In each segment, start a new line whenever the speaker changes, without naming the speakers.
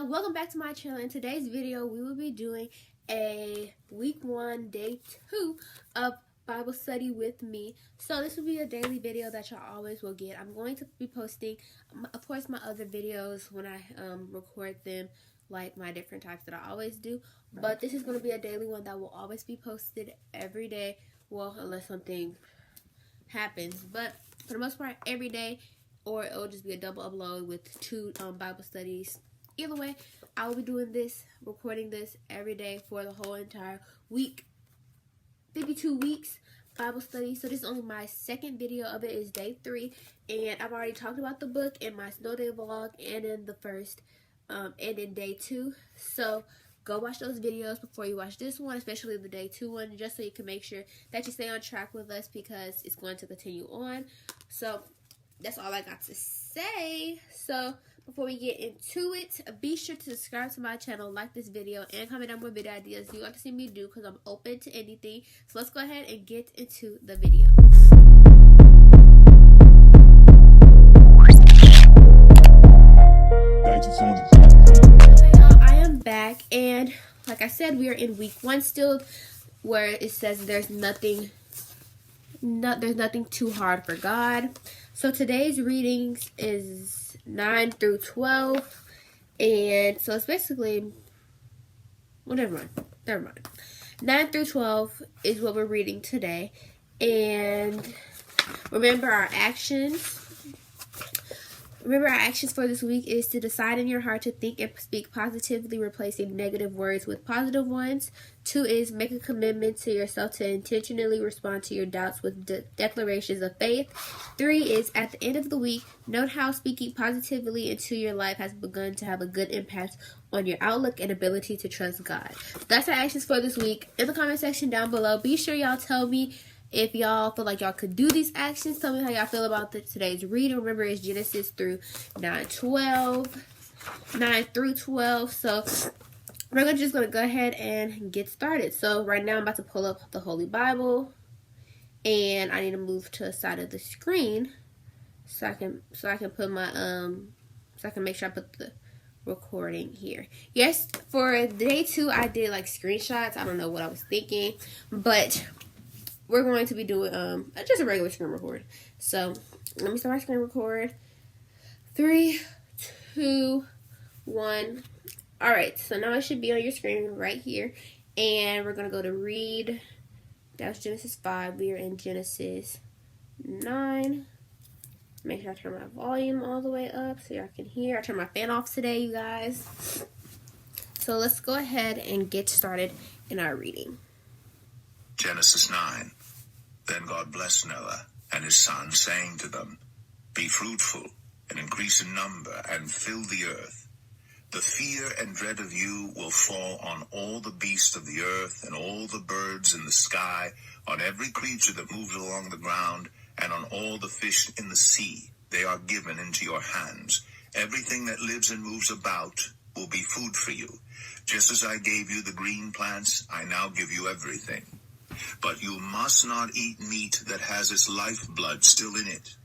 welcome back to my channel. In today's video, we will be doing a week 1, day 2 of Bible study with me. So this will be a daily video that y'all always will get. I'm going to be posting, of course, my other videos when I record them, like my different types that I always do. But this is going to be a daily one that will always be posted every day. Well, unless something happens. But for the most part, every day. Or it'll just be a double upload with 2 Bible studies. Either way, I will be doing this, recording this every day for the whole entire week. 52 weeks Bible study. So this is only my second video of it. Is day 3. And I've already talked about the book in my snow day vlog and in the first and in day 2. So go watch those videos before you watch this one, especially the day 2 one, just so you can make sure that you stay on track with us because it's going to continue on. So that's all I got to say. So before we get into it, be sure to subscribe to my channel, like this video, and comment down more video ideas you want to see me do because I'm open to anything. So let's go ahead and get into the video. Okay, y'all, I am back, and like I said, we are in week 1 still, where it says there's nothing too hard for God. So today's readings is 9 through 12, and so it's basically, well, never mind. 9 through 12 is what we're reading today, and remember our actions. Remember, our actions for this week is to decide in your heart to think and speak positively, replacing negative words with positive ones. 2 is make a commitment to yourself to intentionally respond to your doubts with declarations of faith. 3 is at the end of the week, note how speaking positively into your life has begun to have a good impact on your outlook and ability to trust God. That's our actions for this week. In the comment section down below, be sure y'all tell me if y'all feel like y'all could do these actions. Tell me how y'all feel about today's reading. Remember, it's Genesis through 9 through 12. So we're just going to go ahead and get started. So right now I'm about to pull up the Holy Bible. And I need to move to the side of the screen so I can put my so I can make sure I put the recording here. Yes, for day 2 I did like screenshots. I don't know what I was thinking, but we're going to be doing just a regular screen record. So let me start my screen record. 3, 2, 1. Alright, so now it should be on your screen right here. And we're going to go to read. That was Genesis 5. We are in Genesis 9. Make sure I turn my volume all the way up so y'all can hear. I turned my fan off today, you guys. So let's go ahead and get started in our reading.
Genesis 9. Then God blessed Noah and his sons, saying to them, be fruitful and increase in number and fill the earth. The fear and dread of you will fall on all the beasts of the earth and all the birds in the sky, on every creature that moves along the ground, and on all the fish in the sea. They are given into your hands. Everything that lives and moves about will be food for you. Just as I gave you the green plants, I now give you everything. But you must not eat meat that has its lifeblood still in it.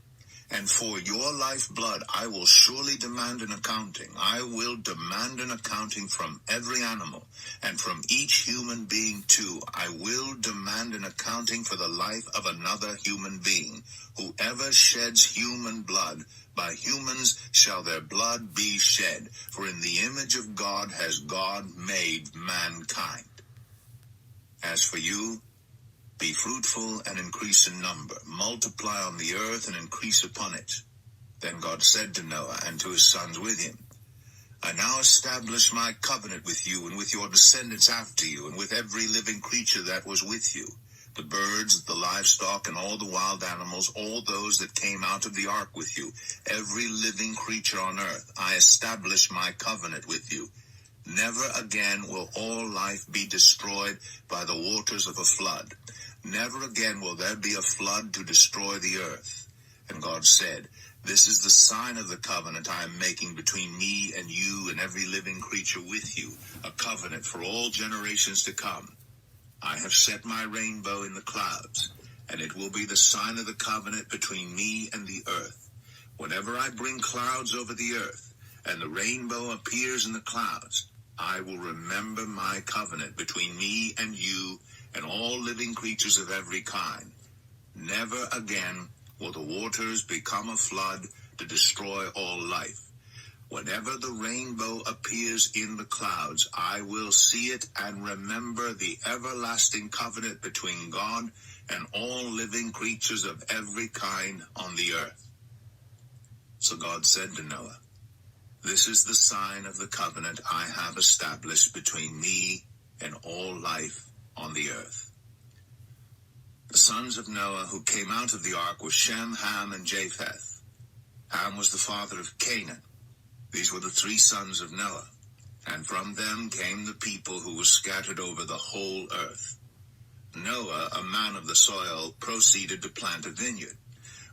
And for your lifeblood I will surely demand an accounting. I will demand an accounting from every animal, and from each human being too. I will demand an accounting for the life of another human being. Whoever sheds human blood, by humans shall their blood be shed. For in the image of God has God made mankind. As for you, be fruitful and increase in number. Multiply on the earth and increase upon it. Then God said to Noah and to his sons with him, I now establish my covenant with you and with your descendants after you, and with every living creature that was with you, the birds, the livestock, and all the wild animals, all those that came out of the ark with you, every living creature on earth. I establish my covenant with you. Never again will all life be destroyed by the waters of a flood. Never again will there be a flood to destroy the earth. And God said, this is the sign of the covenant I am making between me and you and every living creature with you, a covenant for all generations to come. I have set my rainbow in the clouds, and it will be the sign of the covenant between me and the earth. Whenever I bring clouds over the earth, and the rainbow appears in the clouds, I will remember my covenant between me and you and all living creatures of every kind. Never again will the waters become a flood to destroy all life. Whenever the rainbow appears in the clouds, I will see it and remember the everlasting covenant between God and all living creatures of every kind on the earth. So God said to Noah, "This is the sign of the covenant I have established between me and all life on the earth." The sons of Noah who came out of the ark were Shem, Ham, and Japheth. Ham was the father of Canaan. These were the three sons of Noah, and from them came the people who were scattered over the whole earth. Noah, a man of the soil, proceeded to plant a vineyard.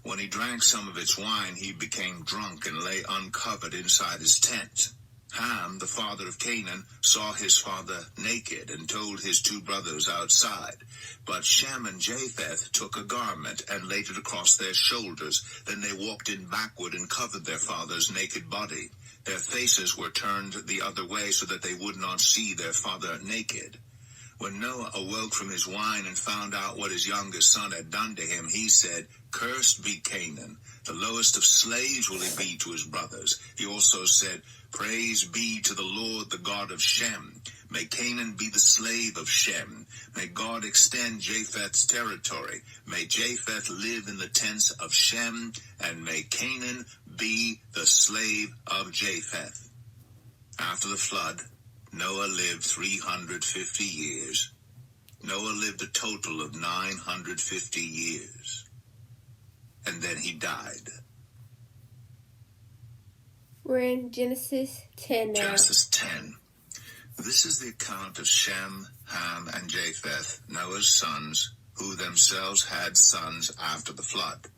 When he drank some of its wine, he became drunk and lay uncovered inside his tent. Ham, the father of Canaan, saw his father naked and told his two brothers outside. But Shem and Japheth took a garment and laid it across their shoulders. Then they walked in backward and covered their father's naked body. Their faces were turned the other way so that they would not see their father naked. When Noah awoke from his wine and found out what his youngest son had done to him, he said, "Cursed be Canaan. The lowest of slaves will he be to his brothers." He also said, "Praise be to the Lord, the God of Shem. May Canaan be the slave of Shem. May God extend Japheth's territory. May Japheth live in the tents of Shem, and may Canaan be the slave of Japheth." After the flood, Noah lived 350 years. Noah lived a total of 950 years. And then he died.
We're in Genesis 10 now.
Genesis 10. This is the account of Shem, Ham, and Japheth, Noah's sons, who themselves had sons after the flood.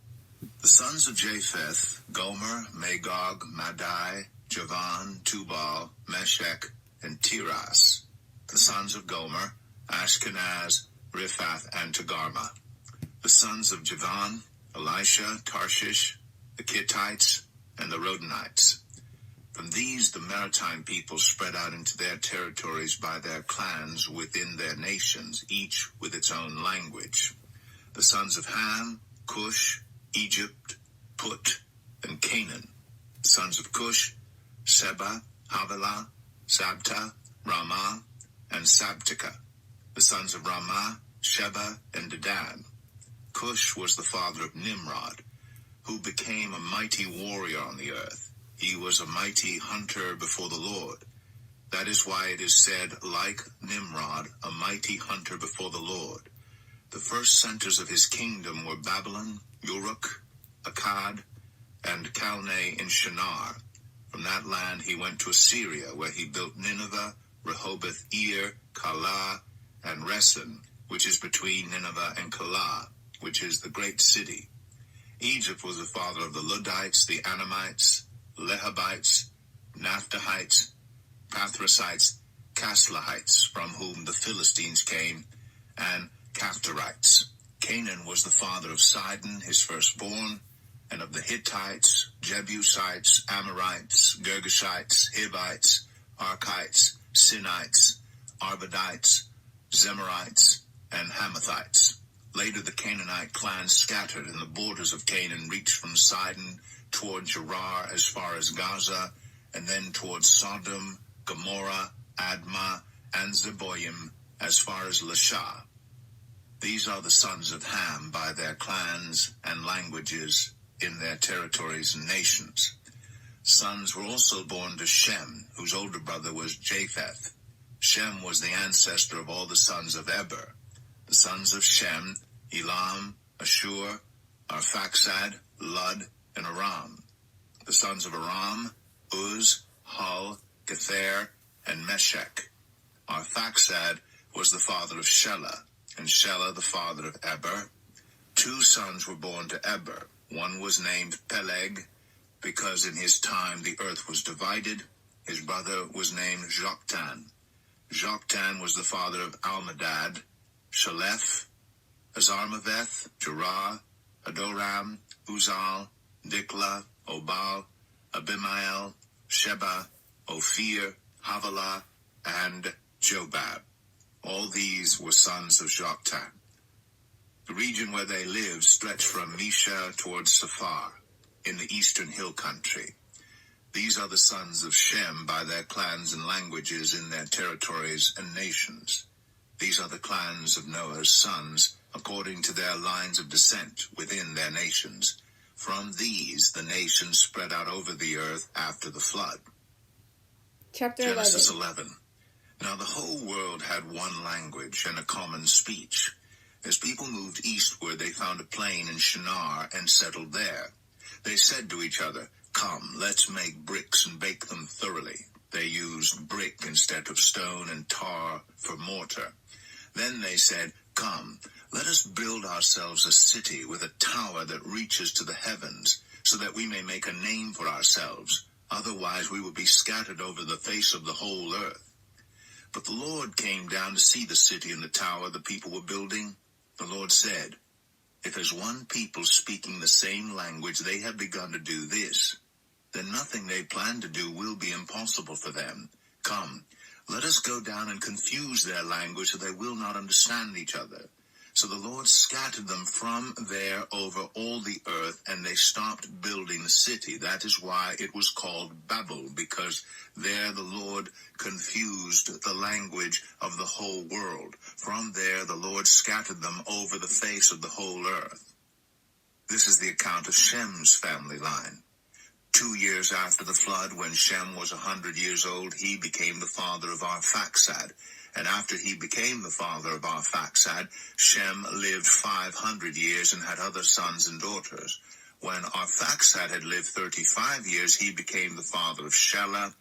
The sons of Japheth: Gomer, Magog, Madai, Javan, Tubal, Meshech, and Tiras. The sons of Gomer: Ashkenaz, Riphath, and Togarmah. The sons of Javan: Elisha, Tarshish, the Kittites, and the Rodanites. From these the maritime people spread out into their territories by their clans within their nations, each with its own language. The sons of Ham: Cush, Egypt, Put, and Canaan. The sons of Cush: Seba, Havilah, Sabta, Ramah, and Sabtika. The sons of Ramah: Sheba and Dedan. Cush was the father of Nimrod, who became a mighty warrior on the earth. He was a mighty hunter before the Lord. That is why it is said, like Nimrod, a mighty hunter before the Lord. The first centers of his kingdom were Babylon, Uruk, Akkad, and Calneh in Shinar. From that land he went to Assyria, where he built Nineveh, Rehoboth, Ir, Calah, and Resen, which is between Nineveh and Calah, which is the great city. Egypt was the father of the Ludites, the Anamites, Lehabites, Naphtuhites, Pathrusites, Caslahites, from whom the Philistines came, and Caphtorites. Canaan was the father of Sidon, his firstborn, and of the Hittites, Jebusites, Amorites, Girgashites, Hivites, Archites, Sinites, Arvadites, Zemarites, and Hamathites. Later the Canaanite clans scattered, and the borders of Canaan reached from Sidon toward Gerar as far as Gaza, and then toward Sodom, Gomorrah, Admah, and Zeboim as far as Lasha. These are the sons of Ham by their clans and languages in their territories and nations. Sons were also born to Shem, whose older brother was Japheth. Shem was the ancestor of all the sons of Eber. The sons of Shem: Elam, Ashur, Arphaxad, Lud, and Aram. The sons of Aram: Uz, Hul, Gether, and Meshech. Arphaxad was the father of Shelah, and Shelah the father of Eber. Two sons were born to Eber. One was named Peleg, because in his time the earth was divided. His brother was named Joktan. Joktan was the father of Almadad, Shalef, Azarmaveth, Jerah, Adoram, Uzal, Dikla, Obal, Abimael, Sheba, Ophir, Havilah, and Jobab. All these were sons of Joktan. The region where they lived stretched from Mesha towards Saphar, in the eastern hill country. These are the sons of Shem by their clans and languages in their territories and nations. These are the clans of Noah's sons, according to their lines of descent within their nations. From these the nations spread out over the earth after the flood.
Chapter
Genesis
11.
11. Now the whole world had one language and a common speech. As people moved eastward, they found a plain in Shinar and settled there. They said to each other, "Come, let's make bricks and bake them thoroughly." They used brick instead of stone and tar for mortar. Then they said, "Come, let us build ourselves a city with a tower that reaches to the heavens, so that we may make a name for ourselves. Otherwise we will be scattered over the face of the whole earth." But the Lord came down to see the city and the tower the people were building. The Lord said, "If as one people speaking the same language they have begun to do this, then nothing they plan to do will be impossible for them. Come, let us go down and confuse their language so they will not understand each other." So the Lord scattered them from there over all the earth, and they stopped building the city. That is why it was called Babel, because there the Lord confused the language of the whole world. From there the Lord scattered them over the face of the whole earth. This is the account of Shem's family line. 2 years after the flood, when Shem was 100 years old, he became the father of Arphaxad. And after he became the father of Arphaxad, Shem lived 500 years and had other sons and daughters. When Arphaxad had lived 35 years, he became the father of Shelah.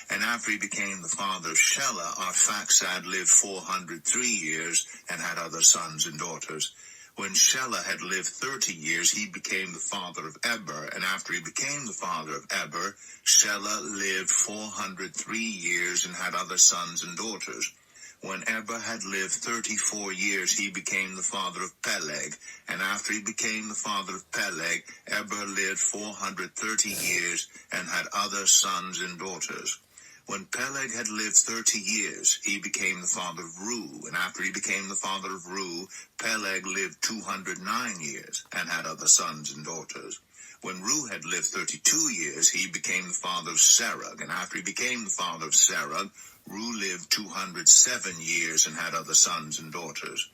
And after he became the father of Shelah, Arphaxad lived 403 years and had other sons and daughters. When Shelah had lived 30 years, he became the father of Eber. And after he became the father of Eber, Shelah lived 403 years and had other sons and daughters. When Eber had lived 34 years, he became the father of Peleg. And after he became the father of Peleg, Eber lived 430 years and had other sons and daughters. When Peleg had lived 30 years, he became the father of Reu. And after he became the father of Reu, Peleg lived 209 years and had other sons and daughters. When Reu had lived 32 years, he became the father of Serug. And after he became the father of Serug, Reu lived 207 years and had other sons and daughters.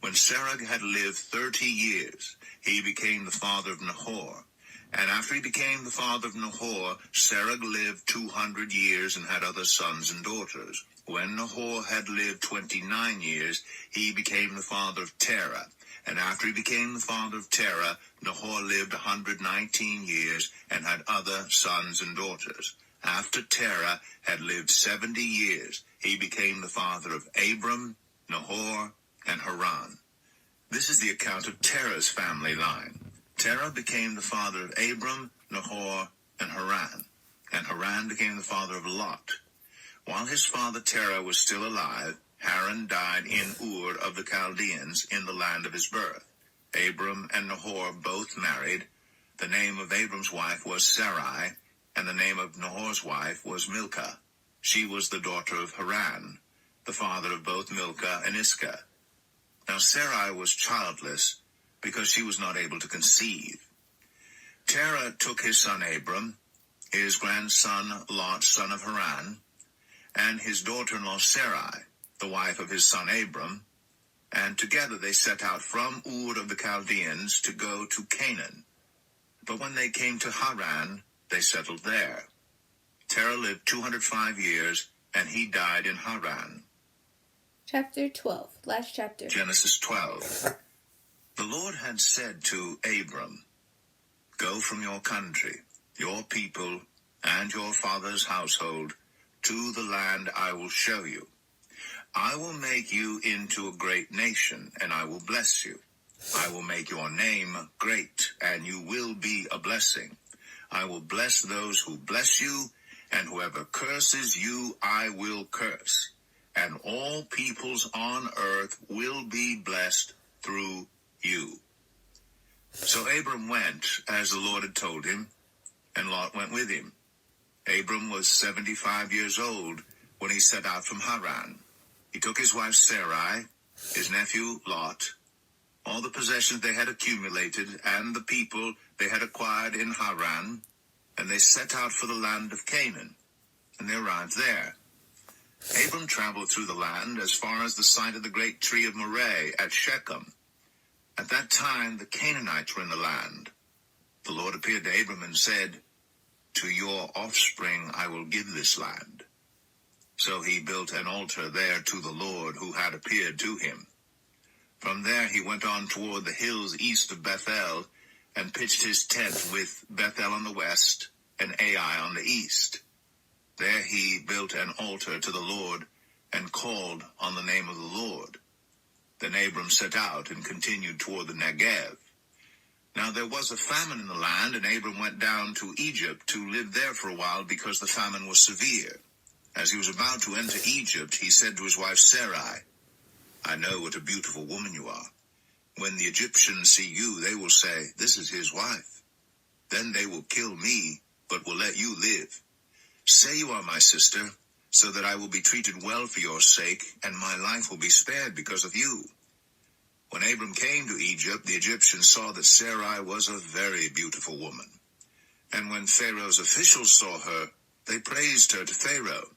When Serug had lived 30 years, he became the father of Nahor. And after he became the father of Nahor, Serug lived 200 years and had other sons and daughters. When Nahor had lived 29 years, he became the father of Terah. And after he became the father of Terah, Nahor lived 119 years and had other sons and daughters. After Terah had lived 70 years, he became the father of Abram, Nahor, and Haran. This is the account of Terah's family line. Terah became the father of Abram, Nahor, and Haran became the father of Lot. While his father Terah was still alive, Haran died in Ur of the Chaldeans in the land of his birth. Abram and Nahor both married. The name of Abram's wife was Sarai, and the name of Nahor's wife was Milcah. She was the daughter of Haran, the father of both Milcah and Iscah. Now Sarai was childless, because she was not able to conceive. Terah took his son Abram, his grandson Lot, son of Haran, and his daughter-in-law Sarai, the wife of his son Abram, and together they set out from Ur of the Chaldeans to go to Canaan. But when they came to Haran, they settled there. Terah lived 205 years, and he died in Haran.
Chapter 12, last chapter.
Genesis 12. The Lord had said to Abram, "Go from your country, your people, and your father's household, to the land I will show you. I will make you into a great nation, and I will bless you. I will make your name great, and you will be a blessing. I will bless those who bless you, and whoever curses you I will curse. And all peoples on earth will be blessed through you." So Abram went, as the Lord had told him, and Lot went with him. Abram was 75 years old when he set out from Haran. He took his wife Sarai, his nephew Lot, all the possessions they had accumulated, and the people they had acquired in Haran, and they set out for the land of Canaan, and they arrived there. Abram traveled through the land as far as the site of the great tree of Moreh at Shechem. At that time the Canaanites were in the land. The Lord appeared to Abram and said, "To your offspring I will give this land." So he built an altar there to the Lord who had appeared to him. From there he went on toward the hills east of Bethel, and pitched his tent with Bethel on the west and Ai on the east. There he built an altar to the Lord, and called on the name of the Lord. Then Abram set out and continued toward the Negev. Now there was a famine in the land, and Abram went down to Egypt to live there for a while, because the famine was severe. As he was about to enter Egypt, he said to his wife Sarai, "I know what a beautiful woman you are. When the Egyptians see you, they will say, 'This is his wife.' Then they will kill me, but will let you live. Say you are my sister, so that I will be treated well for your sake, and my life will be spared because of you." When Abram came to Egypt, the Egyptians saw that Sarai was a very beautiful woman. And when Pharaoh's officials saw her, they praised her to Pharaoh,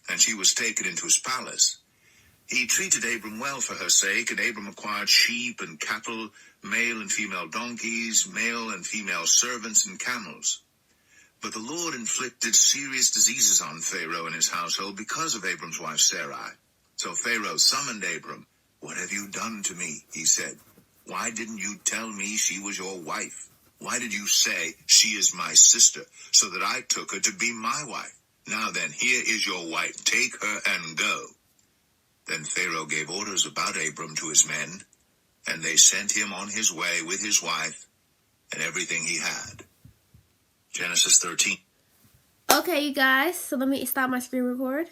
and she was taken into his palace. He treated Abram well for her sake, and Abram acquired sheep and cattle, male and female donkeys, male and female servants, and camels. But the Lord inflicted serious diseases on Pharaoh and his household because of Abram's wife Sarai. So Pharaoh summoned Abram. "What have you done to me?" he said. "Why didn't you tell me she was your wife? Why did you say, 'She is my sister,' so that I took her to be my wife? Now then, here is your wife. Take her and go." Then Pharaoh gave orders about Abram to his men, and they sent him on his way with his wife and everything he had. Genesis 13.
Okay, you guys, so let me stop my screen record.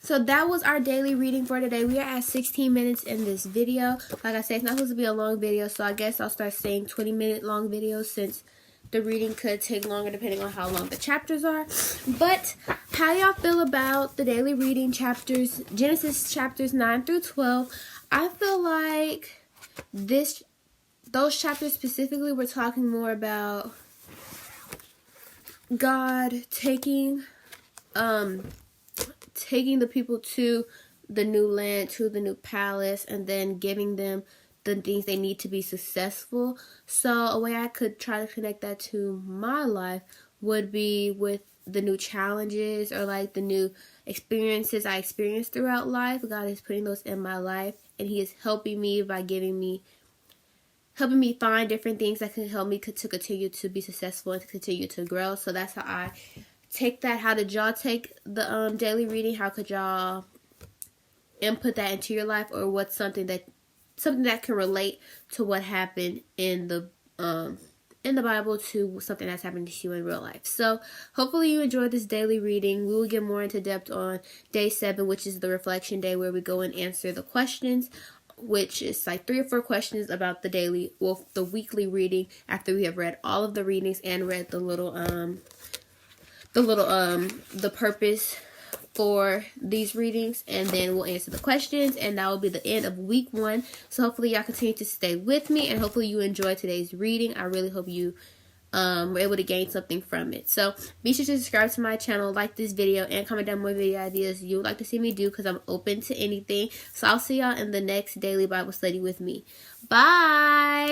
So that was our daily reading for today. We are at 16 minutes in this video. Like I said, it's not supposed to be a long video, so I guess I'll start saying 20-minute long videos, since the reading could take longer depending on how long the chapters are. But how y'all feel about the daily reading chapters, Genesis chapters 9 through 12? I feel like those chapters specifically were talking more about God taking the people to the new land, to the new palace, and then giving them the things they need to be successful. So a way I could try to connect that to my life would be with the new challenges, or like the new experiences I experienced throughout life. God is putting those in my life, and He is helping me by helping me find different things that can help me to continue to be successful and to continue to grow. So that's how I take that. How did y'all take the daily reading? How could y'all input that into your life, or what's something that can relate to what happened in the Bible to something that's happening to you in real life? So hopefully you enjoyed this daily reading. We will get more into depth on day 7, which is the reflection day, where we go and answer the questions, which is like 3 or 4 questions about the weekly reading, after we have read all of the readings and read the purpose for these readings, and then we'll answer the questions, and that will be the end of week 1. So hopefully y'all continue to stay with me, and hopefully you enjoyed today's reading. I really hope you were able to gain something from it. So be sure to subscribe to my channel, like this video, and comment down more video ideas you would like to see me do, because I'm open to anything. So I'll see y'all in the next daily Bible study with me. Bye.